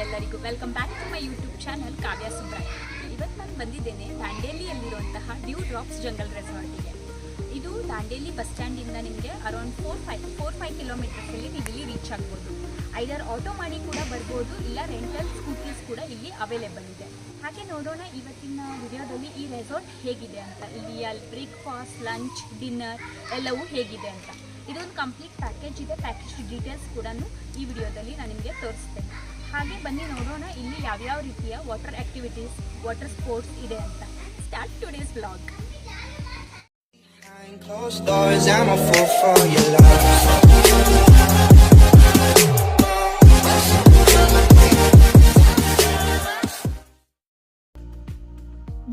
ಎಲ್ಲರಿಗೂ welcome back to my YouTube channel Kavya Subraya. ಇವತ್ತು ನಾನು ಬಂದಿದ್ದೇನೆ ದಾಂಡೇಲಿಯಲ್ಲಿರುವಂತಹ ಡ್ಯೂ ಡ್ರಾಪ್ಸ್ ಜಂಗಲ್ ರೆಸಾರ್ಟಿಗೆ. ಇದು ದಾಂಡೇಲಿ ಬಸ್ ಸ್ಟ್ಯಾಂಡಿಂದ ನಿಮಗೆ ಅರೌಂಡ್ 4-5 ಕಿಲೋಮೀಟರ್ಸಲ್ಲಿ ನೀವು ಇಲ್ಲಿ ರೀಚ್ ಆಗ್ಬೋದು. ಐದರ್ ಆಟೋ ಮಾಡಿ ಕೂಡ ಬರ್ಬೋದು, ಇಲ್ಲ ರೆಂಟಲ್ ಸ್ಕೂಟೀಸ್ ಕೂಡ ಇಲ್ಲಿ ಅವೈಲೇಬಲ್ ಇದೆ. ಹಾಗೆ ನೋಡೋಣ ಇವತ್ತಿನ ವಿಡಿಯೋದಲ್ಲಿ ಈ ರೆಸಾರ್ಟ್ ಹೇಗಿದೆ ಅಂತ, ಇಲ್ಲಿ ಬ್ರೇಕ್ಫಾಸ್ಟ್, ಲಂಚ್, ಡಿನ್ನರ್ ಎಲ್ಲವೂ ಹೇಗಿದೆ ಅಂತ. ಇದೊಂದು ಕಂಪ್ಲೀಟ್ ಪ್ಯಾಕೇಜ್ ಇದೆ. ಪ್ಯಾಕೇಜ್ ಡೀಟೇಲ್ಸ್ ಕೂಡ ಈ ವಿಡಿಯೋದಲ್ಲಿ ನಾನು ನಿಮಗೆ ತೋರಿಸ್ತೇನೆ. ಹಾಗೆ ಬನ್ನಿ ನೋಡೋಣ ಇಲ್ಲಿ ಯಾವ್ಯಾವ ರೀತಿಯ ವಾಟರ್ ಆಕ್ಟಿವಿಟೀಸ್, ವಾಟರ್ ಸ್ಪೋರ್ಟ್ಸ್ ಇದೆ ಅಂತ. Start today's vlog.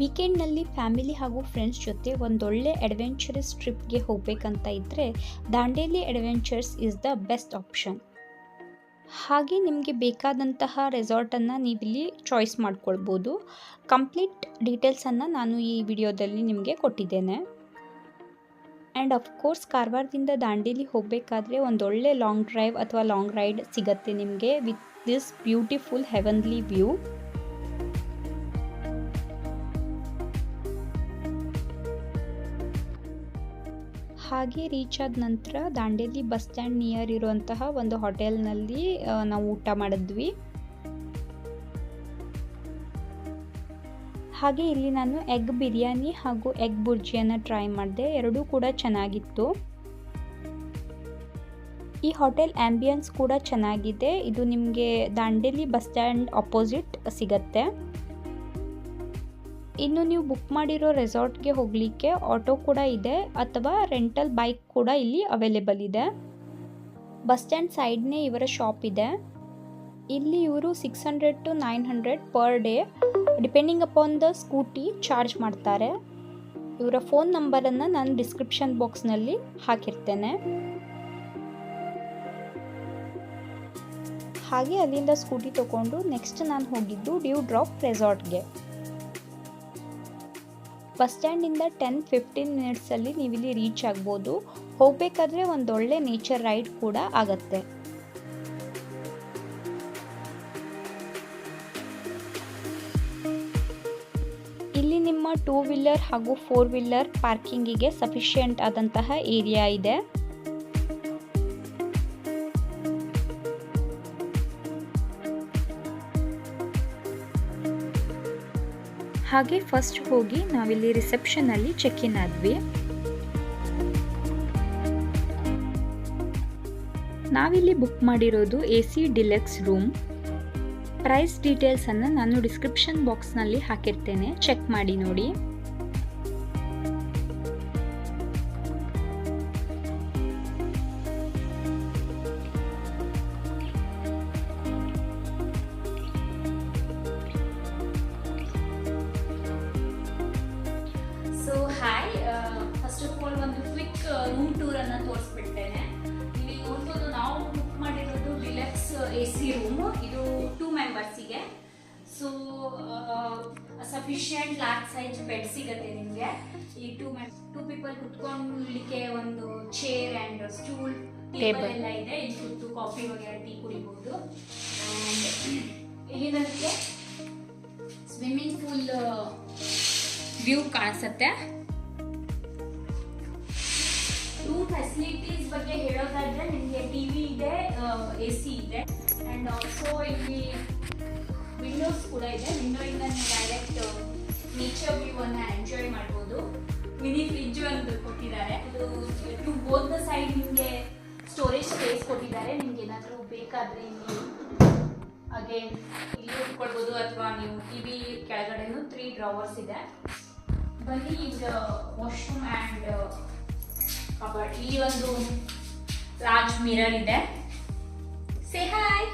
ವೀಕೆಂಡ್ನಲ್ಲಿ ಫ್ಯಾಮಿಲಿ ಹಾಗೂ ಫ್ರೆಂಡ್ಸ್ ಜೊತೆ ಒಂದೊಳ್ಳೆ ಅಡ್ವೆಂಚರಸ್ ಟ್ರಿಪ್ಗೆ ಹೋಗಬೇಕಂತ ಇದ್ದರೆ Dandeli adventures is the best option. ಹಾಗೆ ನಿಮಗೆ ಬೇಕಾದಂತಹ ರೆಸಾರ್ಟನ್ನು ನೀವಿಲ್ಲಿ ಚಾಯ್ಸ್ ಮಾಡ್ಕೊಳ್ಬೋದು. ಕಂಪ್ಲೀಟ್ ಡೀಟೇಲ್ಸನ್ನು ನಾನು ಈ ವಿಡಿಯೋದಲ್ಲಿ ನಿಮಗೆ ಕೊಟ್ಟಿದ್ದೇನೆ. ಆ್ಯಂಡ್ ಅಫ್ಕೋರ್ಸ್ ಕಾರವಾರದಿಂದ ದಾಂಡೇಲಿ ಹೋಗಬೇಕಾದ್ರೆ ಒಂದೊಳ್ಳೆ ಲಾಂಗ್ ಡ್ರೈವ್ ಅಥವಾ ಲಾಂಗ್ ರೈಡ್ ಸಿಗುತ್ತೆ ನಿಮಗೆ with this beautiful heavenly view. ಹಾಗೆ ರೀಚ್ ಆದ ನಂತರ ದಾಂಡೇಲಿ ಬಸ್ ಸ್ಟ್ಯಾಂಡ್ ನಿಯರ್ ಇರುವಂತಹ ಒಂದು ಹೋಟೆಲ್ನಲ್ಲಿ ನಾವು ಊಟ ಮಾಡಿದ್ವಿ. ಹಾಗೆ ಇಲ್ಲಿ ನಾನು ಎಗ್ ಬಿರಿಯಾನಿ ಹಾಗೂ ಎಗ್ ಬುರ್ಜಿಯನ್ನು ಟ್ರೈ ಮಾಡಿದೆ. ಎರಡೂ ಕೂಡ ಚೆನ್ನಾಗಿತ್ತು. ಈ ಹೋಟೆಲ್ ಆಂಬಿಯನ್ಸ್ ಕೂಡ ಚೆನ್ನಾಗಿದೆ. ಇದು ನಿಮಗೆ ದಾಂಡೇಲಿ ಬಸ್ ಸ್ಟ್ಯಾಂಡ್ ಅಪೋಸಿಟ್ ಸಿಗತ್ತೆ. ಇನ್ನು ನೀವು ಬುಕ್ ಮಾಡಿರೋ ರೆಸಾರ್ಟ್ಗೆ ಹೋಗಲಿಕ್ಕೆ ಆಟೋ ಕೂಡ ಇದೆ ಅಥವಾ ರೆಂಟಲ್ ಬೈಕ್ ಕೂಡ ಇಲ್ಲಿ ಅವೈಲೇಬಲ್ ಇದೆ. ಬಸ್ ಸ್ಟ್ಯಾಂಡ್ ಸೈಡ್ನೇ ಇವರ ಶಾಪ್ ಇದೆ. ಇಲ್ಲಿ ಇವರು 600 to 900 per day depending upon the scooty charge ಮಾಡ್ತಾರೆ. ಇವರ ಫೋನ್ ನಂಬರನ್ನು ನಾನು ಡಿಸ್ಕ್ರಿಪ್ಷನ್ ಬಾಕ್ಸ್ನಲ್ಲಿ ಹಾಕಿರ್ತೇನೆ. ಹಾಗೆ ಅಲ್ಲಿಂದ ಸ್ಕೂಟಿ ತಗೊಂಡು ನೆಕ್ಸ್ಟ್ ನಾನು ಹೋಗಿದ್ದು ಡ್ಯೂ ಡ್ರಾಪ್ ರೆಸಾರ್ಟ್ಗೆ. ಬಸ್ ಸ್ಟ್ಯಾಂಡಿಂದ 10-15 ಮಿನಿಟ್ಸಲ್ಲಿ ನೀವಿಲ್ಲಿ ರೀಚ್ ಆಗ್ಬೋದು. ಹೋಗಬೇಕಾದ್ರೆ ಒಂದೊಳ್ಳೆ ನೇಚರ್ ರೈಡ್ ಕೂಡ ಆಗತ್ತೆ. ಇಲ್ಲಿ ನಿಮ್ಮ 2 ವೀಲರ್ ಹಾಗೂ 4 ವೀಲರ್ ಪಾರ್ಕಿಂಗಿಗೆ ಸಫಿಷಿಯೆಂಟ್ ಆದಂತಹ ಏರಿಯಾ ಇದೆ. ಹಾಗೆ ಫಸ್ಟ್ ಹೋಗಿ ನಾವಿಲ್ಲಿ ರಿಸೆಪ್ಷನಲ್ಲಿ ಚೆಕ್ ಇನ್ ಆದ್ವಿ. ನಾವಿಲ್ಲಿ ಬುಕ್ ಮಾಡಿರೋದು AC ಡಿಲಕ್ಸ್ ರೂಮ್. ಪ್ರೈಸ್ ಡೀಟೇಲ್ಸನ್ನು ನಾನು ಡಿಸ್ಕ್ರಿಪ್ಷನ್ ಬಾಕ್ಸ್ನಲ್ಲಿ ಹಾಕಿರ್ತೇನೆ, ಚೆಕ್ ಮಾಡಿ ನೋಡಿ. ಫಸ್ಟ್ ಆಫ್ ಆಲ್ ಒಂದು ಕ್ವಿಕ್ ರೂಮ್ ಟೂರ್ ಅನ್ನು ತೋರಿಸ್ಬಿಡ್ತೇನೆ. ಇಲ್ಲಿ ನೋಡ್ಬೋದು ನಾವು ಬುಕ್ ಮಾಡಿರೋದು ಡಿಲಕ್ಸ್ AC ರೂಮ್. ಇದು 2 ಮೆಂಬರ್ಸಿಗೆ. So sufficient large size bed ಸಿಗುತ್ತೆ ನಿಮಗೆ. ಈ 2 ಪೀಪಲ್ ಕುತ್ಕೊಳ್ಳಲಿಕ್ಕೆ ಒಂದು ಚೇರ್ ಆ್ಯಂಡ್ ಸ್ಟೂಲ್, ಟೇಬಲ್ ಎಲ್ಲ ಇದೆ. ಇಲ್ಲಿ ಕೂತು ಕಾಫಿ ವಗೇರೆ ಟೀ ಕುಡಿಬಹುದು. ಆ್ಯಂಡ್ ಇಲ್ಲಿ ನನಗೆ ಸ್ವಿಮ್ಮಿಂಗ್ ಪೂಲ್ ವ್ಯೂ ಕಾಣಿಸುತ್ತೆ. ರೂಮ್ ಫೆಸಿಲಿಟೀಸ್ ಬಗ್ಗೆ ಹೇಳೋದಾದ್ರೆ ನಿಮಗೆ ಟಿವಿ ಇದೆ, AC ಇದೆ, ಆ್ಯಂಡ್ ಆಲ್ಸೋ ಇಲ್ಲಿ ವಿಂಡೋಸ್ ಕೂಡ ಇದೆ. ವಿಂಡೋಯಿಂದ ನೀವು ಡೈರೆಕ್ಟ್ ನೇಚರ್ ವ್ಯೂ ಅನ್ನು ಎಂಜಾಯ್ ಮಾಡ್ಬೋದು. ಮಿನಿ ಫ್ರಿಜ್ ಒಂದು ಕೊಟ್ಟಿದ್ದಾರೆ. ಇದು ಟು ಬೋತ್ ದ ಸೈಡ್ ನಿಮಗೆ ಸ್ಟೋರೇಜ್ ಸ್ಪೇಸ್ ಕೊಟ್ಟಿದ್ದಾರೆ. ನಿಮ್ಗೆ ಏನಾದರೂ ಬೇಕಾದರೆ ಇಲ್ಲಿ ಹಾಗೆ ಇಲ್ಲಿ ಇಟ್ಕೊಳ್ಬೋದು, ಅಥವಾ ನೀವು ಟಿವಿ ಕೆಳಗಡೆನೂ 3 ಡ್ರಾವರ್ಸ್ ಇದೆ. ಬನ್ನಿ ಇದು ವಾಶ್ರೂಮ್ ಆ್ಯಂಡ್ ಕಬರ್ಡ್. ಇಲ್ಲಿ ಒಂದು ಲಾರ್ಜ್ ಮಿರರ್ ಇದೆ. Say hi.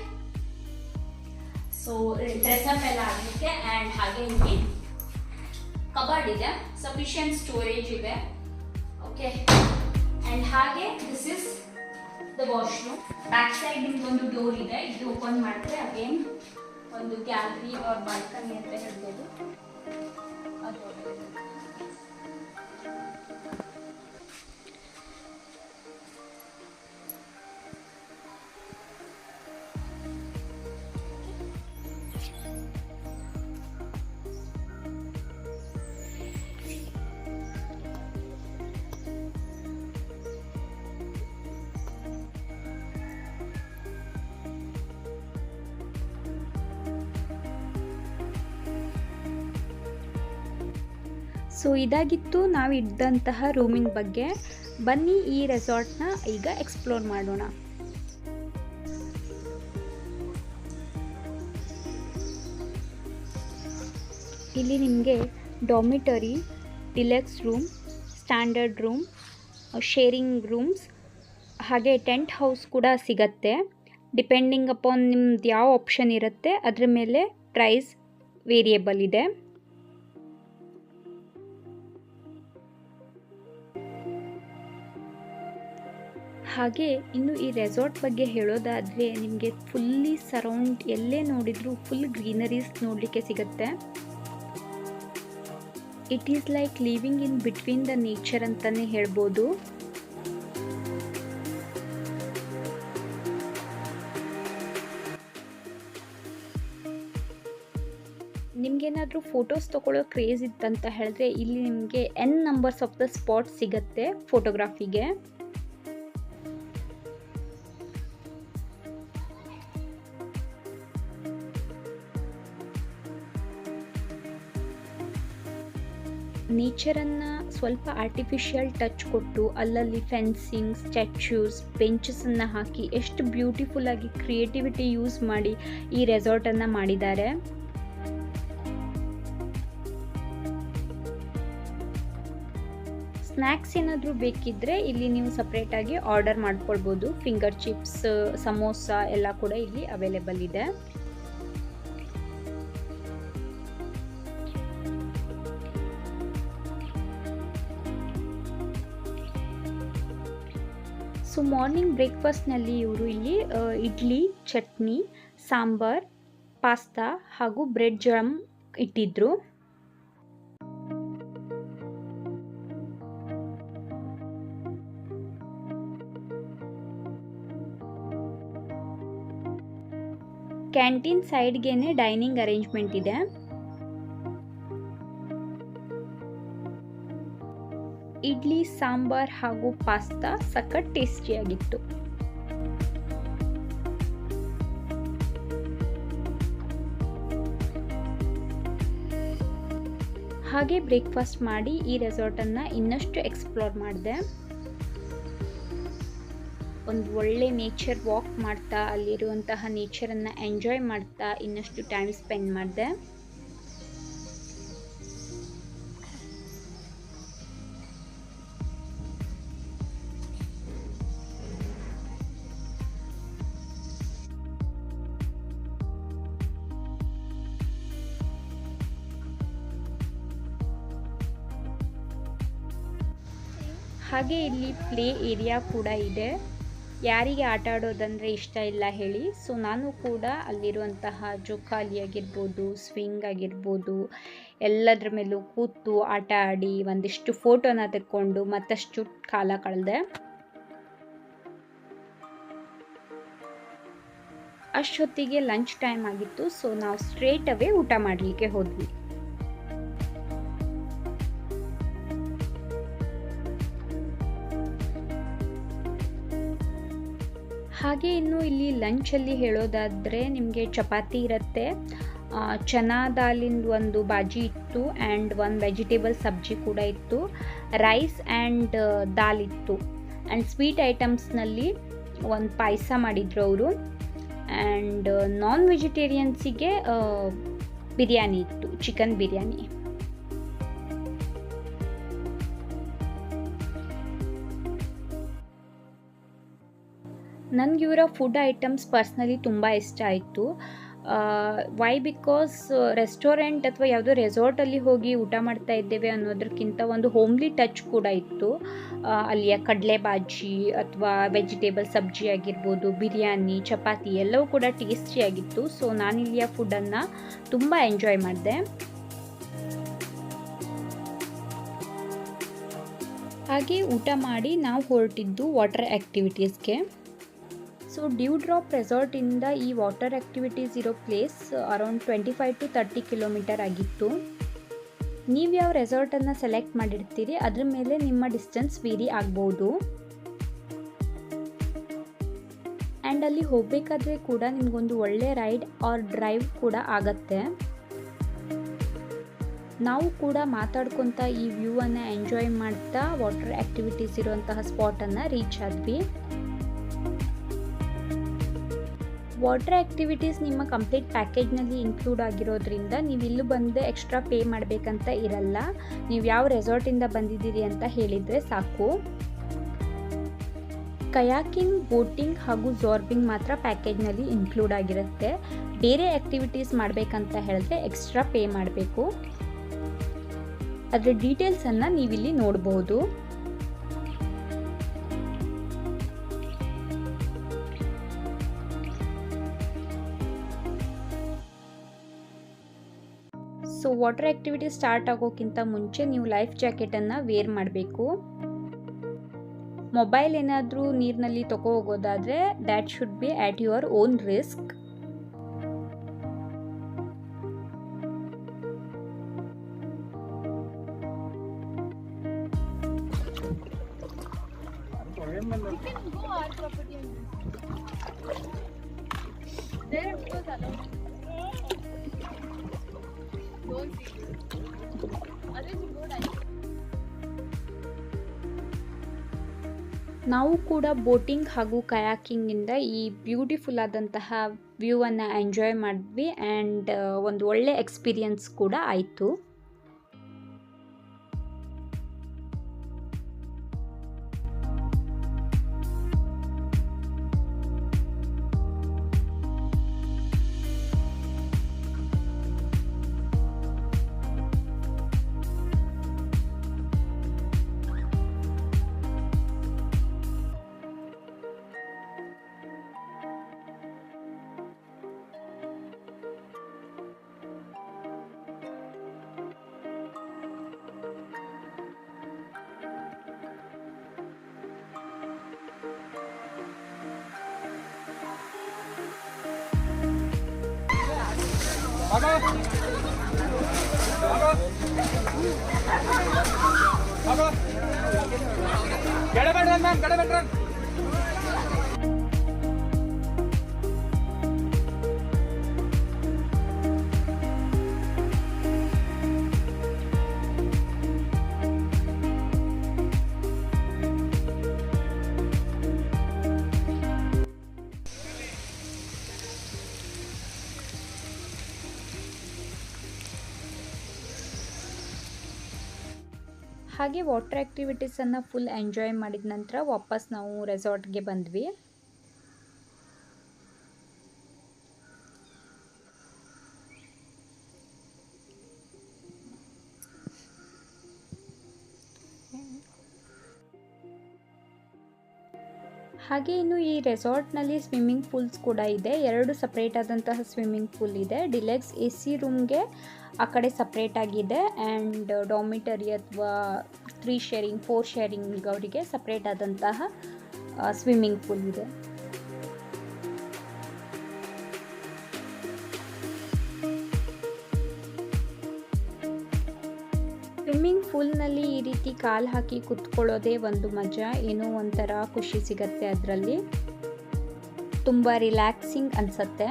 So dress up ಎಲ್ಲ ಆಗಲಿಕ್ಕೆ. ಆ್ಯಂಡ್ ಹಾಗೆ ಇಲ್ಲಿ ಕಬರ್ಡ್ ಇದೆ, ಸಫಿಷಿಯಂಟ್ ಸ್ಟೋರೇಜ್ ಇದೆ. ಓಕೆ, ಅಂಡ್ ಹಾಗೆ this is the washroom. Back side ಒಂದು ಡೋರ್ ಇದೆ, ಇದು ಓಪನ್ ಮಾಡಿದ್ರೆ ಅಗೇನ್ ಒಂದು ಗ್ಯಾಲರಿ ಆರ್ ಬಾಲ್ಕನಿ ಅಂತ ಹೇಳ್ಬೋದು. ಅದು ಸೊ ಇದಾಗಿತ್ತು ನಾವು ಇದ್ದಂತಹ ರೂಮಿನ ಬಗ್ಗೆ. ಬನ್ನಿ ಈ ರೆಸಾರ್ಟ್ನ ಈಗ ಎಕ್ಸ್ಪ್ಲೋರ್ ಮಾಡೋಣ. ಇಲ್ಲಿ ನಿಮಗೆ dormitory, deluxe room, standard room, sharing rooms ಹಾಗೆ ಟೆಂಟ್ ಹೌಸ್ ಕೂಡ ಸಿಗತ್ತೆ. ಡಿಪೆಂಡಿಂಗ್ ಅಪಾನ್ ನಿಮ್ದು ಯಾವ ಆಪ್ಷನ್ ಇರುತ್ತೆ ಅದರ ಮೇಲೆ ಪ್ರೈಸ್ ವೇರಿಯೇಬಲ್ ಇದೆ. ಹಾಗೆ ಇನ್ನು ಈ ರೆಸಾರ್ಟ್ ಬಗ್ಗೆ ಹೇಳೋದಾದರೆ ನಿಮಗೆ ಫುಲ್ಲಿ ಸರೌಂಡ್ ಎಲ್ಲೇ ನೋಡಿದರೂ ಫುಲ್ ಗ್ರೀನರೀಸ್ ನೋಡಲಿಕ್ಕೆ ಸಿಗುತ್ತೆ. It is like living in between the nature ಅಂತಲೇ ಹೇಳ್ಬೋದು. ನಿಮಗೇನಾದರೂ ಫೋಟೋಸ್ ತೊಗೊಳ್ಳೋ ಕ್ರೇಜ್ ಇತ್ತಂತ ಹೇಳಿದ್ರೆ ಇಲ್ಲಿ ನಿಮಗೆ n numbers of the spot ಸಿಗುತ್ತೆ ಫೋಟೋಗ್ರಾಫಿಗೆ. ನೇಚರನ್ನು ಸ್ವಲ್ಪ ಆರ್ಟಿಫಿಷಿಯಲ್ ಟಚ್ ಕೊಟ್ಟು ಅಲ್ಲಲ್ಲಿ ಫೆನ್ಸಿಂಗ್, ಸ್ಟ್ಯಾಚ್ಯೂಸ್, ಬೆಂಚಸನ್ನು ಹಾಕಿ ಎಷ್ಟು ಬ್ಯೂಟಿಫುಲ್ಲಾಗಿ ಕ್ರಿಯೇಟಿವಿಟಿ ಯೂಸ್ ಮಾಡಿ ಈ ರೆಸಾರ್ಟನ್ನು ಮಾಡಿದ್ದಾರೆ. ಸ್ನ್ಯಾಕ್ಸ್ ಏನಾದರೂ ಬೇಕಿದ್ದರೆ ಇಲ್ಲಿ ನೀವು ಸಪ್ರೇಟಾಗಿ ಆರ್ಡರ್ ಮಾಡ್ಕೊಳ್ಬೋದು. ಫಿಂಗರ್ ಚಿಪ್ಸ್, ಸಮೋಸ ಎಲ್ಲ ಕೂಡ ಇಲ್ಲಿ ಅವೈಲೇಬಲ್ ಇದೆ. ಸೊ ಮಾರ್ನಿಂಗ್ ಬ್ರೇಕ್ಫಾಸ್ಟ್ನಲ್ಲಿ ಇವರು ಇಲ್ಲಿ ಇಡ್ಲಿ, ಚಟ್ನಿ, ಸಾಂಬಾರ್, ಪಾಸ್ತಾ ಹಾಗೂ ಬ್ರೆಡ್ ಜಾಮ್ ಇಟ್ಟಿದ್ರು. ಕ್ಯಾಂಟೀನ್ ಸೈಡ್ಗೇನೆ ಡೈನಿಂಗ್ ಅರೇಂಜ್ಮೆಂಟ್ ಇದೆ. ಇಡ್ಲಿ, ಸಾಂಬಾರ್ ಹಾಗೂ ಪಾಸ್ತಾ ಸಖತ್ ಟೇಸ್ಟಿಯಾಗಿತ್ತು. ಹಾಗೆ ಬ್ರೇಕ್ಫಾಸ್ಟ್ ಮಾಡಿ ಈ ರೆಸಾರ್ಟನ್ನು ಇನ್ನಷ್ಟು ಎಕ್ಸ್ಪ್ಲೋರ್ ಮಾಡಿದೆ. ಒಂದು ಒಳ್ಳೆ ನೇಚರ್ ವಾಕ್ ಮಾಡ್ತಾ ಅಲ್ಲಿರುವಂತಹ ನೇಚರನ್ನು ಎಂಜಾಯ್ ಮಾಡ್ತಾ ಇನ್ನಷ್ಟು ಟೈಮ್ ಸ್ಪೆಂಡ್ ಮಾಡಿದೆ. ಹಾಗೆ ಇಲ್ಲಿ ಪ್ಲೇ ಏರಿಯಾ ಕೂಡ ಇದೆ. ಯಾರಿಗೆ ಆಟ ಆಡೋದಂದರೆ ಇಷ್ಟ ಇಲ್ಲ ಹೇಳಿ, ಸೊ ನಾನು ಕೂಡ ಅಲ್ಲಿರುವಂತಹ ಜೋಕಾಲಿ ಆಗಿರ್ಬೋದು, ಸ್ವಿಂಗ್ ಆಗಿರ್ಬೋದು, ಎಲ್ಲದರ ಮೇಲೂ ಕೂತು ಆಟ ಆಡಿ ಒಂದಿಷ್ಟು ಫೋಟೋನ ತೆಕ್ಕೊಂಡು ಮತ್ತಷ್ಟು ಕಾಲ ಕಳೆದೆ. ಅಷ್ಟೊತ್ತಿಗೆ ಲಂಚ್ ಟೈಮ್ ಆಗಿತ್ತು, ಸೊ ನಾವು ಸ್ಟ್ರೇಟ್ ಅವೇ ಊಟ ಮಾಡಲಿಕ್ಕೆ ಹೋದ್ವಿ. ಹಾಗೆ ಇನ್ನು ಇಲ್ಲಿ ಲಂಚಲ್ಲಿ ಹೇಳೋದಾದರೆ ನಿಮಗೆ ಚಪಾತಿ ಇರುತ್ತೆ, ಚನಾ ದಾಲಿಂದು ಒಂದು ಬಾಜಿ ಇತ್ತು ಆ್ಯಂಡ್ ಒಂದು ವೆಜಿಟೇಬಲ್ ಸಬ್ಜಿ ಕೂಡ ಇತ್ತು, ರೈಸ್ ಆ್ಯಂಡ್ ದಾಲ್ ಇತ್ತು ಆ್ಯಂಡ್ ಸ್ವೀಟ್ ಐಟಮ್ಸ್ನಲ್ಲಿ ಒಂದು ಪಾಯಸ ಮಾಡಿದ್ರು ಅವರು. ಆ್ಯಂಡ್ ನಾನ್ ವೆಜಿಟೇರಿಯನ್ಸಿಗೆ ಬಿರಿಯಾನಿ ಇತ್ತು, ಚಿಕನ್ ಬಿರಿಯಾನಿ. ನನಗೆ ಇವರ ಫುಡ್ ಐಟಮ್ಸ್ ಪರ್ಸ್ನಲಿ ತುಂಬ ಇಷ್ಟ ಆಯಿತು. ವೈ ಬಿಕಾಸ್ ರೆಸ್ಟೋರೆಂಟ್ ಅಥವಾ ಯಾವುದೋ ರೆಸಾರ್ಟಲ್ಲಿ ಹೋಗಿ ಊಟ ಮಾಡ್ತಾ ಇದ್ದೇವೆ ಅನ್ನೋದಕ್ಕಿಂತ ಒಂದು ಹೋಮ್ಲಿ ಟಚ್ ಕೂಡ ಇತ್ತು. ಅಲ್ಲಿಯ ಕಡಲೆಬಾಜಿ ಅಥವಾ ವೆಜಿಟೇಬಲ್ ಸಬ್ಜಿ ಆಗಿರ್ಬೋದು, ಬಿರಿಯಾನಿ, ಚಪಾತಿ ಎಲ್ಲವೂ ಕೂಡ ಟೇಸ್ಟಿಯಾಗಿತ್ತು. ಸೊ ನಾನಿಲ್ಲಿಯ ಫುಡ್ಡನ್ನು ತುಂಬ ಎಂಜಾಯ್ ಮಾಡಿದೆ. ಹಾಗೆ ಊಟ ಮಾಡಿ ನಾವು ಹೊರಟಿದ್ದು ವಾಟರ್ ಆ್ಯಕ್ಟಿವಿಟೀಸ್ಗೆ. ಸೊ ಡ್ಯೂ ಡ್ರಾಪ್ ರೆಸಾರ್ಟಿಂದ ಈ ವಾಟರ್ ಆ್ಯಕ್ಟಿವಿಟೀಸ್ ಇರೋ ಪ್ಲೇಸ್ ಅರೌಂಡ್ 25 to 30 ಕಿಲೋಮೀಟರ್ ಆಗಿತ್ತು. ನೀವು ಯಾವ ರೆಸಾರ್ಟನ್ನು ಸೆಲೆಕ್ಟ್ ಮಾಡಿರ್ತೀರಿ ಅದ್ರ ಮೇಲೆ ನಿಮ್ಮ ಡಿಸ್ಟೆನ್ಸ್ ವೇರಿ ಆಗ್ಬೋದು. ಆ್ಯಂಡ್ ಅಲ್ಲಿ ಹೋಗಬೇಕಾದ್ರೆ ಕೂಡ ನಿಮಗೊಂದು ಒಳ್ಳೆ ರೈಡ್ ಆರ್ ಡ್ರೈವ್ ಕೂಡ ಆಗತ್ತೆ. ನಾವು ಕೂಡ ಮಾತಾಡ್ಕೊತ ಈ ವ್ಯೂವನ್ನು ಎಂಜಾಯ್ ಮಾಡ್ತಾ ವಾಟರ್ ಆ್ಯಕ್ಟಿವಿಟೀಸ್ ಇರುವಂತಹ ಸ್ಪಾಟನ್ನು ರೀಚ್ ಆದ್ವಿ. ವಾಟರ್ ಆ್ಯಕ್ಟಿವಿಟೀಸ್ ನಿಮ್ಮ ಕಂಪ್ಲೀಟ್ ಪ್ಯಾಕೇಜ್ನಲ್ಲಿ ಇನ್ಕ್ಲೂಡ್ ಆಗಿರೋದ್ರಿಂದ ನೀವು ಇಲ್ಲಿ ಬಂದು ಎಕ್ಸ್ಟ್ರಾ ಪೇ ಮಾಡಬೇಕಂತ ಇರಲ್ಲ. ನೀವು ಯಾವ ರೆಸಾರ್ಟಿಂದ ಬಂದಿದ್ದೀರಿ ಅಂತ ಹೇಳಿದರೆ ಸಾಕು. ಕಯಾಕಿಂಗ್, ಬೋಟಿಂಗ್ ಹಾಗೂ ಜಾರ್ಬಿಂಗ್ ಮಾತ್ರ ಪ್ಯಾಕೇಜ್ನಲ್ಲಿ ಇನ್ಕ್ಲೂಡ್ ಆಗಿರುತ್ತೆ. ಬೇರೆ ಆ್ಯಕ್ಟಿವಿಟೀಸ್ ಮಾಡಬೇಕಂತ ಹೇಳಿದ್ರೆ ಎಕ್ಸ್ಟ್ರಾ ಪೇ ಮಾಡಬೇಕು. ಅದರ ಡೀಟೇಲ್ಸನ್ನು ನೀವಿಲ್ಲಿ ನೋಡಬಹುದು. ಸೊ ವಾಟರ್ ಆ್ಯಕ್ಟಿವಿಟಿ ಸ್ಟಾರ್ಟ್ ಆಗೋಕ್ಕಿಂತ ಮುಂಚೆ ನೀವು ಲೈಫ್ ಜಾಕೆಟನ್ನು ವೇರ್ ಮಾಡಬೇಕು. ಮೊಬೈಲ್ ಏನಾದರೂ ನೀರಿನಲ್ಲಿ ತಗೋ ಹೋಗೋದಾದರೆ that should be at your own risk. ನಾವು ಕೂಡ ಬೋಟಿಂಗ್ ಹಾಗೂ ಕಯಾಕಿಂಗಿಂದ ಈ ಬ್ಯೂಟಿಫುಲ್ ಆದಂತಹ ವ್ಯೂವನ್ನು ಎಂಜಾಯ್ ಮಾಡಿದ್ವಿ ಆ್ಯಂಡ್ ಒಂದು ಒಳ್ಳೆ ಎಕ್ಸ್ಪೀರಿಯನ್ಸ್ ಕೂಡ ಆಯಿತು. ಹಾಗೆ ವಾಟರ್ ಆ್ಯಕ್ಟಿವಿಟೀಸನ್ನು ಫುಲ್ ಎಂಜಾಯ್ ಮಾಡಿದ ನಂತರ ವಾಪಸ್ ನಾವು ರೆಸಾರ್ಟ್ಗೆ ಬಂದ್ವಿ. ಹಾಗೆ ಇನ್ನು ಈ ರೆಸಾರ್ಟ್ನಲ್ಲಿ ಸ್ವಿಮ್ಮಿಂಗ್ ಪೂಲ್ಸ್ ಕೂಡ ಇದೆ. 2 ಸಪ್ರೇಟ್ ಆದಂತಹ ಸ್ವಿಮ್ಮಿಂಗ್ ಪೂಲ್ ಇದೆ. ಡಿಲೆಕ್ಸ್ AC ರೂಮ್ಗೆ ಆ ಕಡೆ ಸಪ್ರೇಟ್ ಆಗಿದೆ ಆ್ಯಂಡ್ ಡಾಮಿಟರಿ ಅಥವಾ 3 ಶೇರಿಂಗ್ 4 ಶೇರಿಂಗ್ ಅವರಿಗೆ ಸಪ್ರೇಟ್ ಆದಂತಹ ಸ್ವಿಮ್ಮಿಂಗ್ ಪೂಲ್ ಇದೆ. ಸ್ವಿಮ್ಮಿಂಗ್ ಪೂಲ್ನಲ್ಲಿ ಈ ರೀತಿ ಕಾಲು ಹಾಕಿ ಕುತ್ಕೊಳ್ಳೋದೇ ಒಂದು ಮಜಾ, ಏನೋ ಒಂಥರ ಖುಷಿ ಸಿಗತ್ತೆ. ಅದರಲ್ಲಿ ತುಂಬ ರಿಲ್ಯಾಕ್ಸಿಂಗ್ ಅನಿಸುತ್ತೆ.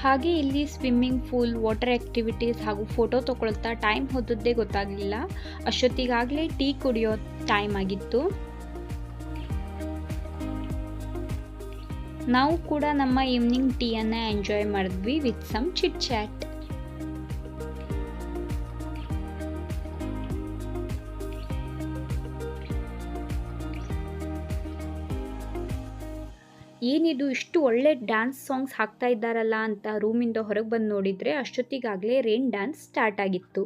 ಹಾಗೆ ಇಲ್ಲಿ ಸ್ವಿಮ್ಮಿಂಗ್ ಪೂಲ್, ವಾಟರ್ ಆ್ಯಕ್ಟಿವಿಟೀಸ್ ಹಾಗೂ ಫೋಟೋ ತೊಗೊಳ್ತಾ ಟೈಮ್ ಹೋದದ್ದೇ ಗೊತ್ತಾಗಲಿಲ್ಲ. ಅಷ್ಟೊತ್ತಿಗಾಗಲೇ ಟೀ ಕುಡಿಯೋ ಟೈಮ್ ಆಗಿತ್ತು. ನಾವು ಕೂಡ ನಮ್ಮ ಈವ್ನಿಂಗ್ ಟೀಯನ್ನು ಎಂಜಾಯ್ ಮಾಡಿದ್ವಿ ವಿತ್ ಸಮ್ ಚಿಟ್ ಚಾಟ್. ಏನಿದು ಇಷ್ಟು ಒಳ್ಳೆ ಡ್ಯಾನ್ಸ್ ಸಾಂಗ್ಸ್ ಹಾಕ್ತಾ ಇದ್ದಾರಲ್ಲ ಅಂತ ರೂಮಿಂದ ಹೊರಗೆ ಬಂದು ನೋಡಿದರೆ ಅಷ್ಟೊತ್ತಿಗಾಗಲೇ ರೇನ್ ಡ್ಯಾನ್ಸ್ ಸ್ಟಾರ್ಟ್ ಆಗಿತ್ತು.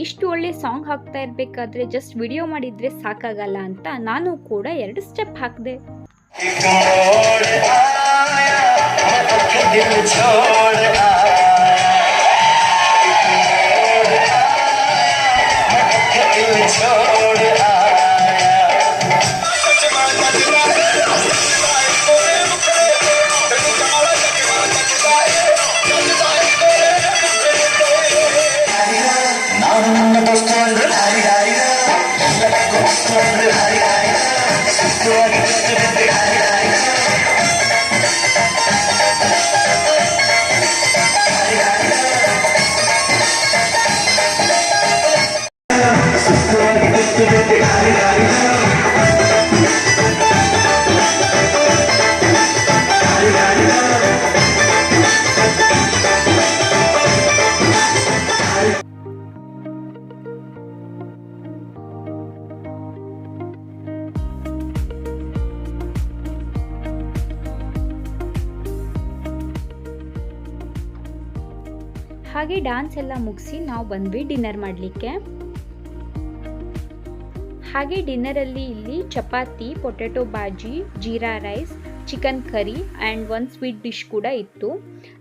ಇಷ್ಟು ಒಳ್ಳೆ ಸಾಂಗ್ ಹಾಕ್ತಾ ಇರಬೇಕಾದ್ರೆ ಜಸ್ಟ್ ವಿಡಿಯೋ ಮಾಡಿದರೆ ಸಾಕಾಗಲ್ಲ ಅಂತ ನಾನು ಕೂಡ 2 ಸ್ಟೆಪ್ ಹಾಕಿದೆ. ಹಾಗೆ ಡ್ಯಾನ್ಸ್ ಎಲ್ಲ ಮುಗಿಸಿ ನಾವು ಬಂದ್ವಿ ಡಿನ್ನರ್ ಮಾಡಲಿಕ್ಕೆ. ಹಾಗೆ ಡಿನ್ನರಲ್ಲಿ ಇಲ್ಲಿ chapati, potato bhaji, jeera rice, chicken curry and 1 sweet dish ಕೂಡ ಇತ್ತು.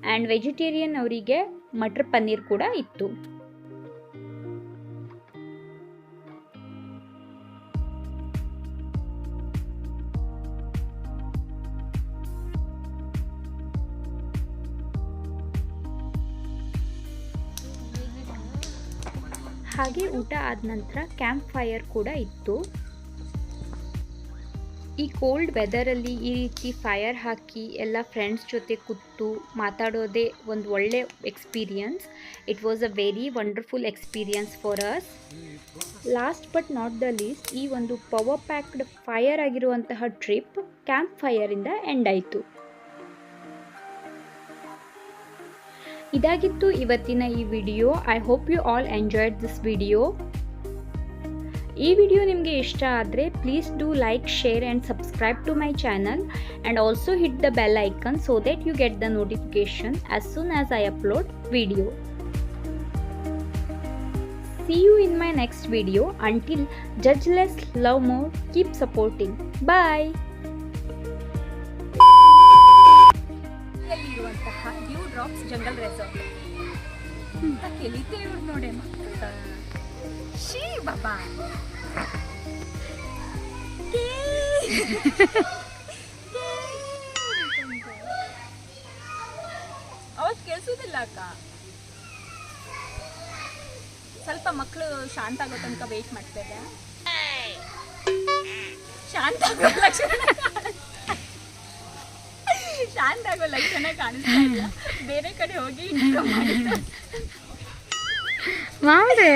ಆ್ಯಂಡ್ ವೆಜಿಟೇರಿಯನ್ ಅವರಿಗೆ ಮಟರ್ ಪನ್ನೀರ್ ಕೂಡ ಇತ್ತು. ಹಾಗೆ ಊಟ ಆದ ನಂತರ ಕ್ಯಾಂಪ್ ಫೈರ್ ಕೂಡ ಇತ್ತು. ಈ ಕೋಲ್ಡ್ ವೆದರಲ್ಲಿ ಈ ರೀತಿ ಫೈರ್ ಹಾಕಿ ಎಲ್ಲ ಫ್ರೆಂಡ್ಸ್ ಜೊತೆ ಕೂತು ಮಾತಾಡೋದೇ ಒಂದು ಒಳ್ಳೆ experience. It was a very wonderful experience for us. Last but not the least, ಈ ಒಂದು ಪವರ್ ಪ್ಯಾಕ್ಡ್ ಫೈರ್ ಆಗಿರುವಂತಹ ಟ್ರಿಪ್ ಕ್ಯಾಂಪ್ ಫೈರಿಂದ ಎಂಡ್ ಆಯಿತು. ಇದಾಗಿತ್ತು ಇವತ್ತಿನ ಈ video. I hope you all enjoyed this video. ಈ ವಿಡಿಯೋ ನಿಮಗೆ ಇಷ್ಟ ಆದರೆ please do like, share and subscribe to my channel and also hit the bell icon so that you get the notification as soon as I upload video. See you in my next video. Until judge less, love more, keep supporting. Bye. Dew drops jungle resort ಅಂತ ಕೆಲಿತೆ ಇವ್ರು ನೋಡಿ ಶೀ ಬಾಬಾ ಅವತ್ತು ಕೇಳಿಸೋದಿಲ್ಲ ಅಕ್ಕ. ಸ್ವಲ್ಪ ಮಕ್ಕಳು ಶಾಂತ ಆಗೋ ತನಕ ವೇಟ್ ಮಾಡ್ತೇವೆ. ಶಾಂತ ಆಗೋ ಲಕ್ಷಣ ಕಾಣಿಸ್ತಾ ಇಲ್ಲ. ಬೇರೆ ಕಡೆ ಹೋಗಿ ಮಾಡಿದೆ.